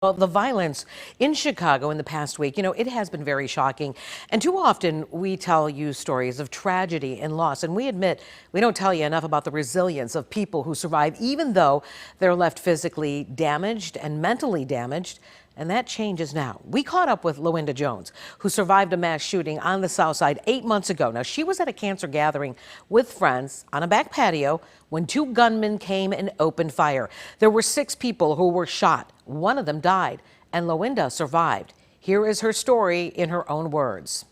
Well, the violence in Chicago in the past week, it has been very shocking. And too often we tell you stories of tragedy and loss. And we admit we don't tell you enough about the resilience of people who survive, even though they're left physically damaged and mentally damaged. And that changes now. We caught up with Loinda Jones, who survived a mass shooting on the South Side 8 months ago. Now, she was at a cancer gathering with friends on a back patio when two gunmen came and opened fire. There were 6 people who were shot. One of them died, and Loinda survived. Here is her story in her own words.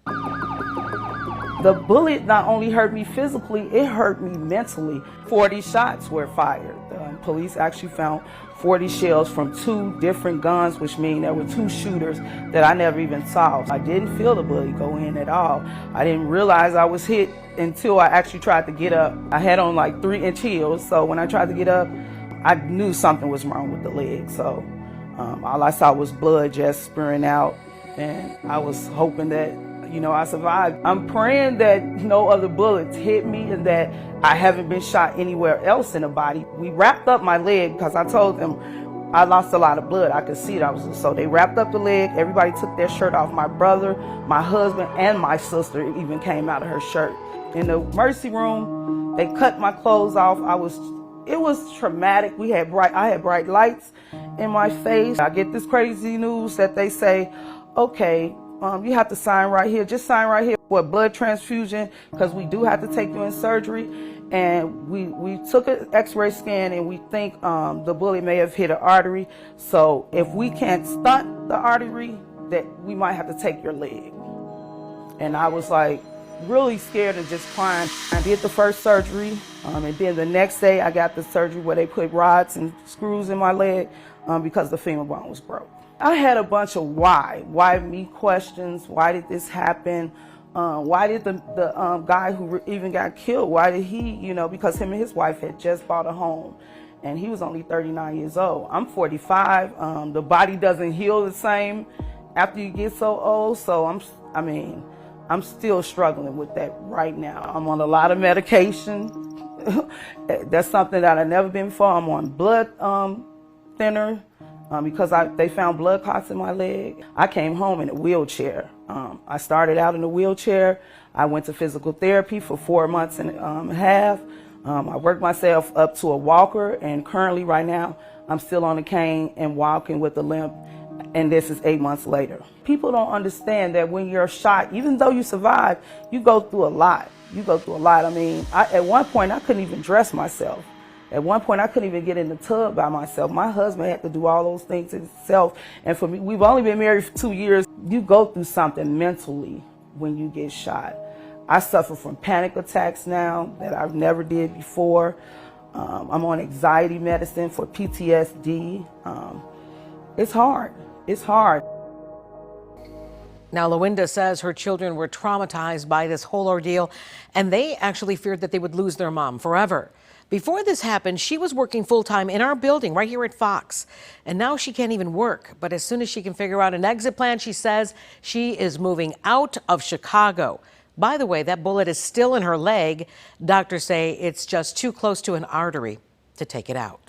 The bullet not only hurt me physically, it hurt me mentally. 40 shots were fired. Police actually found 40 shells from 2 different guns, which means there were 2 shooters that I never even saw. I didn't feel the bullet go in at all. I didn't realize I was hit until I actually tried to get up. I had on like 3-inch heels, so when I tried to get up, I knew something was wrong with the leg. So all I saw was blood just spurting out, and I was hoping that I survived. I'm praying that no other bullets hit me and that I haven't been shot anywhere else in the body. We wrapped up my leg because I told them I lost a lot of blood. I could see it. So they wrapped up the leg. Everybody took their shirt off. My brother, my husband, and my sister even came out of her shirt. In the emergency room, they cut my clothes off. It was traumatic. I had bright lights in my face. I get this crazy news that they say, okay, you have to sign right here. Just sign right here for a blood transfusion because we do have to take you in surgery. And we took an x-ray scan and we think the bullet may have hit an artery. So if we can't stunt the artery, that we might have to take your leg. And I was like really scared and just crying. I did the first surgery and then the next day I got the surgery where they put rods and screws in my leg because the femur bone was broke. I had a bunch of why me questions. Why did this happen? Why did the guy who even got killed, why did he, because him and his wife had just bought a home and he was only 39 years old. I'm 45. The body doesn't heal the same after you get so old. So I'm still struggling with that right now. I'm on a lot of medication. That's something that I've never been before. I'm on blood thinner. Because they found blood clots in my leg. I came home in a wheelchair. I started out in a wheelchair. I went to physical therapy for 4 months and a half. I worked myself up to a walker, and currently right now, I'm still on a cane and walking with a limp, and this is 8 months later. People don't understand that when you're shot, even though you survive, you go through a lot. At one point, I couldn't even dress myself. At one point, I couldn't even get in the tub by myself. My husband had to do all those things himself. And for me, we've only been married for 2 years. You go through something mentally when you get shot. I suffer from panic attacks now that I've never did before. I'm on anxiety medicine for PTSD. It's hard. It's hard. Now, Loinda says her children were traumatized by this whole ordeal, and they actually feared that they would lose their mom forever. Before this happened, she was working full-time in our building right here at Fox, and now she can't even work. But as soon as she can figure out an exit plan, she says she is moving out of Chicago. By the way, that bullet is still in her leg. Doctors say it's just too close to an artery to take it out.